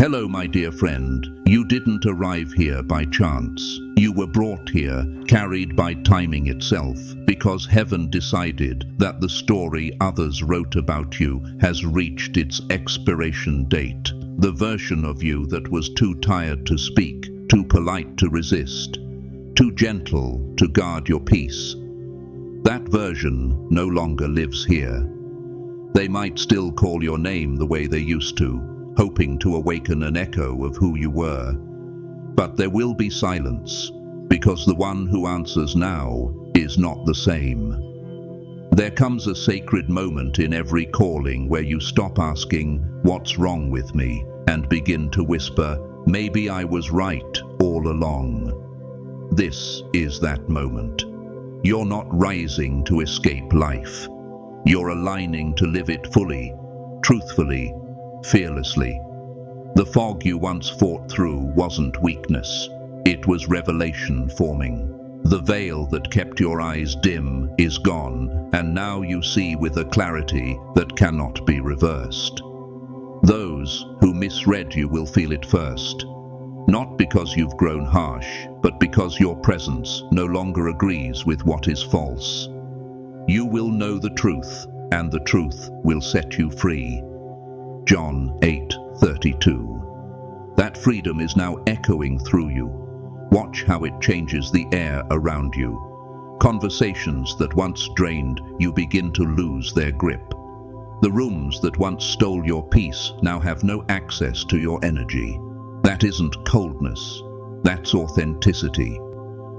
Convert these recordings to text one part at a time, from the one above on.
Hello, my dear friend. You didn't arrive here by chance. You were brought here, carried by timing itself, because heaven decided that the story others wrote about you has reached its expiration date. The version of you that was too tired to speak, too polite to resist, too gentle to guard your peace. That version no longer lives here. They might still call your name the way they used to, hoping to awaken an echo of who you were. But there will be silence, because the one who answers now is not the same. There comes a sacred moment in every calling where you stop asking, "What's wrong with me?" and begin to whisper, "Maybe I was right all along." This is that moment. You're not rising to escape life. You're aligning to live it fully, truthfully, fearlessly. The fog you once fought through wasn't weakness. It was revelation forming. The veil that kept your eyes dim is gone, and now you see with a clarity that cannot be reversed. Those who misread you will feel it first, not because you've grown harsh, but because your presence no longer agrees with what is false. You will know the truth, and the truth will set you free. John 8:32. That freedom is now echoing through you. Watch how it changes the air around you. Conversations that once drained you begin to lose their grip. The rooms that once stole your peace now have no access to your energy. That isn't coldness, that's authenticity.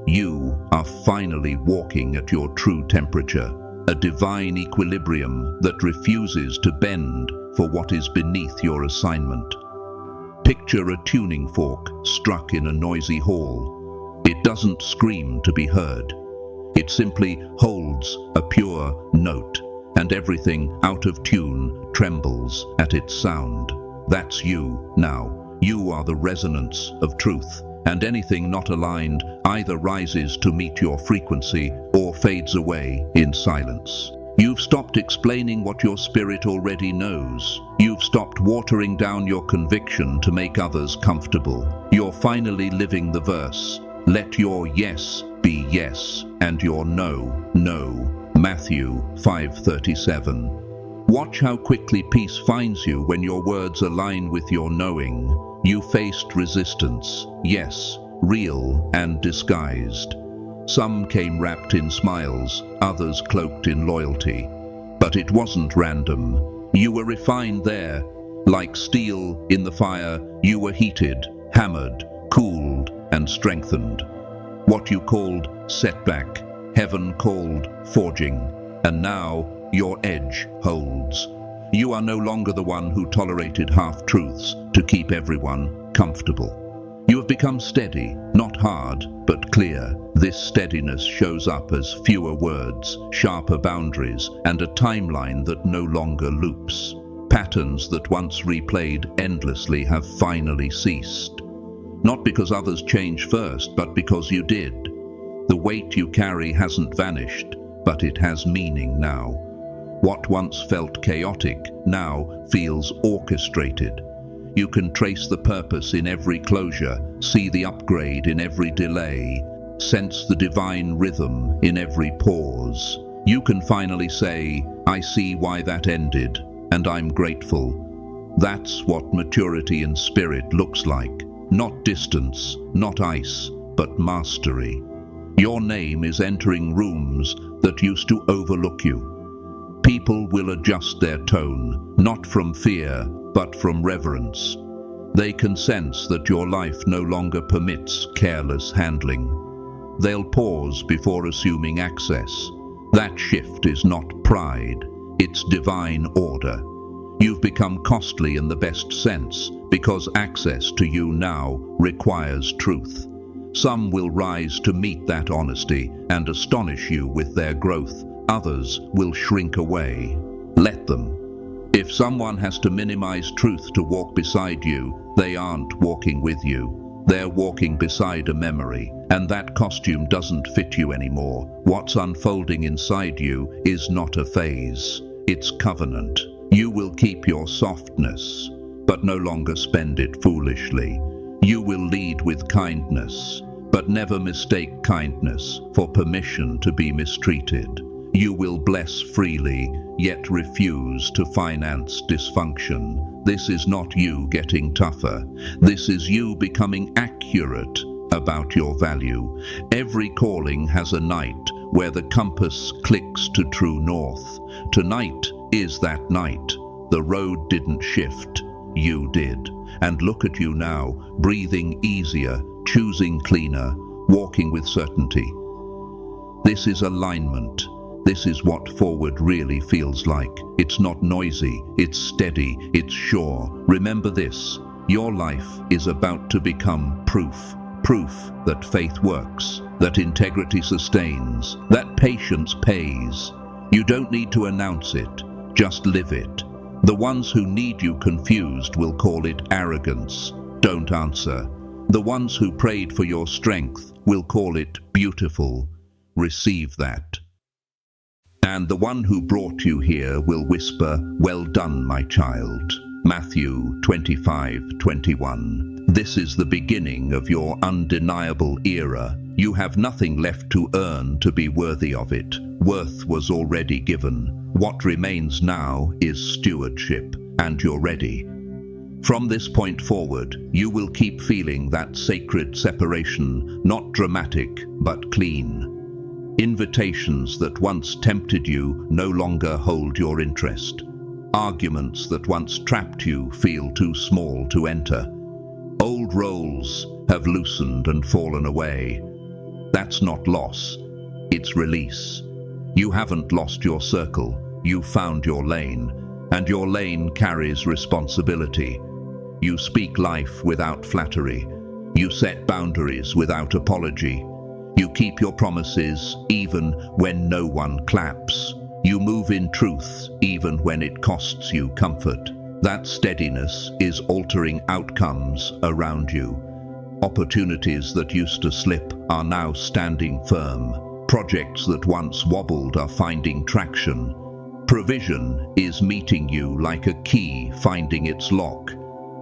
You are finally walking at your true temperature, a divine equilibrium that refuses to bend for what is beneath your assignment. Picture a tuning fork struck in a noisy hall. It doesn't scream to be heard. It simply holds a pure note, and everything out of tune trembles at its sound. That's you now. You are the resonance of truth, and anything not aligned either rises to meet your frequency or fades away in silence. You've stopped explaining what your spirit already knows. You've stopped watering down your conviction to make others comfortable. You're finally living the verse, "Let your yes be yes, and your no, no." Matthew 5:37. Watch how quickly peace finds you when your words align with your knowing. You faced resistance, yes, real and disguised. Some came wrapped in smiles, others cloaked in loyalty. But it wasn't random. You were refined there. Like steel in the fire, you were heated, hammered, cooled, and strengthened. What you called setback, heaven called forging. And now your edge holds. You are no longer the one who tolerated half-truths to keep everyone comfortable. You have become steady, not hard, but clear. This steadiness shows up as fewer words, sharper boundaries, and a timeline that no longer loops. Patterns that once replayed endlessly have finally ceased. Not because others changed first, but because you did. The weight you carry hasn't vanished, but it has meaning now. What once felt chaotic now feels orchestrated. You can trace the purpose in every closure, see the upgrade in every delay, sense the divine rhythm in every pause. You can finally say, "I see why that ended, and I'm grateful." That's what maturity in spirit looks like. Not distance, not ice, but mastery. Your name is entering rooms that used to overlook you. People will adjust their tone, not from fear, but from reverence. They can sense that your life no longer permits careless handling. They'll pause before assuming access. That shift is not pride, it's divine order. You've become costly in the best sense, because access to you now requires truth. Some will rise to meet that honesty and astonish you with their growth. Others will shrink away. Let them. If someone has to minimize truth to walk beside you, they aren't walking with you. They're walking beside a memory, and that costume doesn't fit you anymore. What's unfolding inside you is not a phase, it's covenant. You will keep your softness, but but no longer spend it foolishly. You will lead with kindness, but never mistake kindness for permission to be mistreated. You will bless freely, yet refuse to finance dysfunction. This is not you getting tougher. This is you becoming accurate about your value. Every calling has a night where the compass clicks to true north. Tonight is that night. The road didn't shift, you did. And look at you now, breathing easier, choosing cleaner, walking with certainty. This is alignment. This is what forward really feels like. It's not noisy, it's steady, it's sure. Remember this, your life is about to become proof. Proof that faith works, that integrity sustains, that patience pays. You don't need to announce it, just live it. The ones who need you confused will call it arrogance. Don't answer. The ones who prayed for your strength will call it beautiful. Receive that. And the one who brought you here will whisper, "Well done, my child." Matthew 25:21. This is the beginning of your undeniable era. You have nothing left to earn to be worthy of it. Worth was already given. What remains now is stewardship, and you're ready. From this point forward, you will keep feeling that sacred separation, not dramatic, but clean. Invitations that once tempted you no longer hold your interest. Arguments that once trapped you feel too small to enter. Old roles have loosened and fallen away. That's not loss, it's release. You haven't lost your circle, you found your lane, and your lane carries responsibility. You speak life without flattery. You set boundaries without apology. You keep your promises even when no one claps. You move in truth even when it costs you comfort. That steadiness is altering outcomes around you. Opportunities that used to slip are now standing firm. Projects that once wobbled are finding traction. Provision is meeting you like a key finding its lock.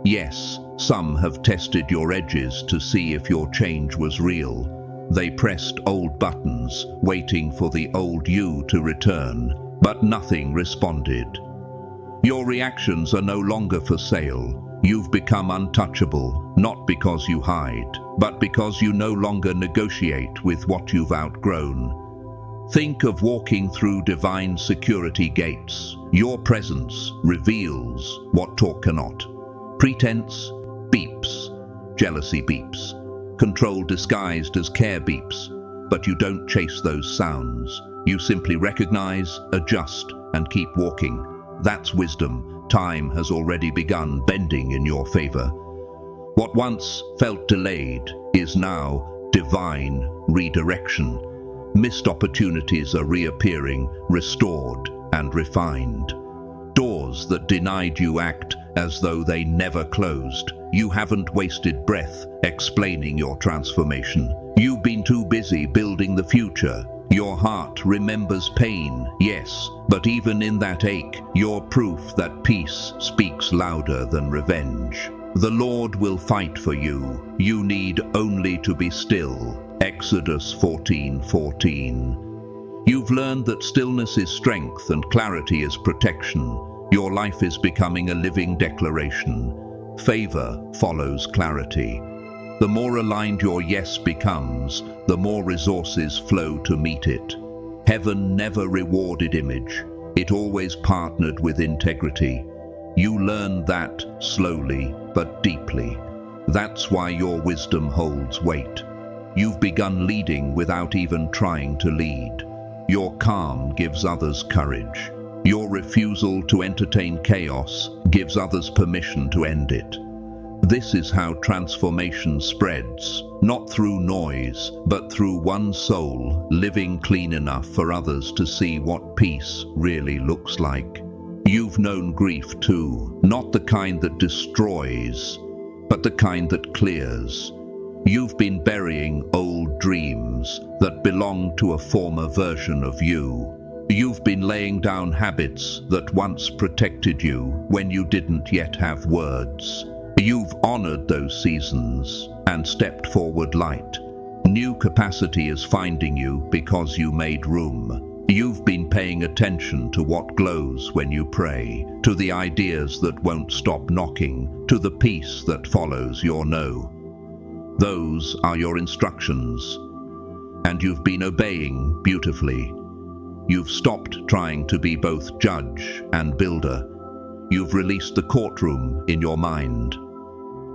Yes, some have tested your edges to see if your change was real. They pressed old buttons, waiting for the old you to return, but nothing responded. Your reactions are no longer for sale. You've become untouchable, not because you hide, but because you no longer negotiate with what you've outgrown. Think of walking through divine security gates. Your presence reveals what talk cannot. Pretense beeps, jealousy beeps, control disguised as care beeps, but you don't chase those sounds. You simply recognize, adjust, and keep walking. That's wisdom. Time has already begun bending in your favor. What once felt delayed is now divine redirection. Missed opportunities are reappearing, restored and refined. Doors that denied you act as though they never closed. You haven't wasted breath explaining your transformation. You've been too busy building the future. Your heart remembers pain, yes, but even in that ache, you're proof that peace speaks louder than revenge. The Lord will fight for you. You need only to be still. Exodus 14:14. You've learned that stillness is strength and clarity is protection. Your life is becoming a living declaration. Favor follows clarity. The more aligned your yes becomes, the more resources flow to meet it. Heaven never rewarded image. It always partnered with integrity. You learned that slowly but deeply. That's why your wisdom holds weight. You've begun leading without even trying to lead. Your calm gives others courage. Your refusal to entertain chaos gives others permission to end it. This is how transformation spreads, not through noise, but through one soul living clean enough for others to see what peace really looks like. You've known grief too, not the kind that destroys, but the kind that clears. You've been burying old dreams that belong to a former version of you. You've been laying down habits that once protected you when you didn't yet have words. You've honored those seasons and stepped forward light. New capacity is finding you because you made room. You've been paying attention to what glows when you pray, to the ideas that won't stop knocking, to the peace that follows your no. Those are your instructions, and you've been obeying beautifully. You've stopped trying to be both judge and builder. You've released the courtroom in your mind.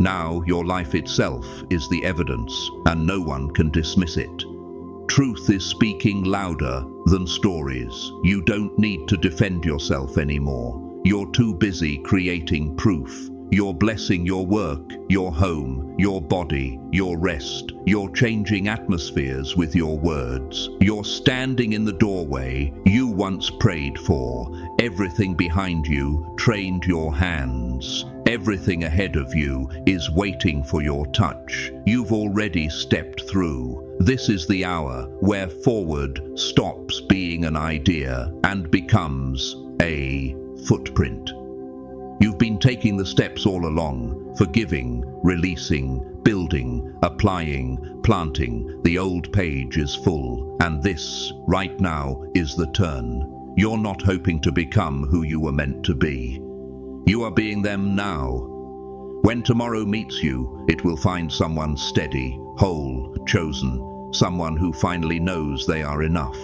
Now your life itself is the evidence, and no one can dismiss it. Truth is speaking louder than stories. You don't need to defend yourself anymore. You're too busy creating proof. You're blessing your work, your home, your body, your rest. You're changing atmospheres with your words. You're standing in the doorway you once prayed for. Everything behind you trained your hands. Everything ahead of you is waiting for your touch. You've already stepped through. This is the hour where forward stops being an idea and becomes a footprint. You've been taking the steps all along, forgiving, releasing, building, applying, planting. The old page is full, and this, right now, is the turn. You're not hoping to become who you were meant to be. You are being them now. When tomorrow meets you, it will find someone steady, whole, chosen, someone who finally knows they are enough.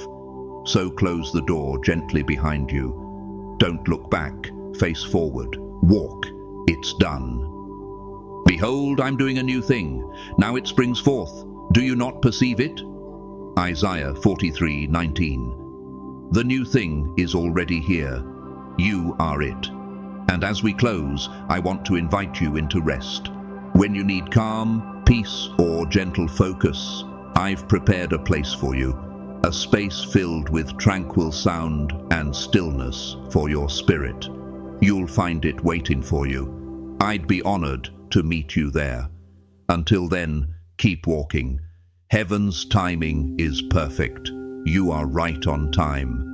So close the door gently behind you. Don't look back, face forward. Walk, it's done. Behold, I'm doing a new thing. Now it springs forth. Do you not perceive it? Isaiah 43:19. The new thing is already here. You are it. And as we close, I want to invite you into rest. When you need calm, peace, or gentle focus, I've prepared a place for you. A space filled with tranquil sound and stillness for your spirit. You'll find it waiting for you. I'd be honored to meet you there. Until then, keep walking. Heaven's timing is perfect. You are right on time.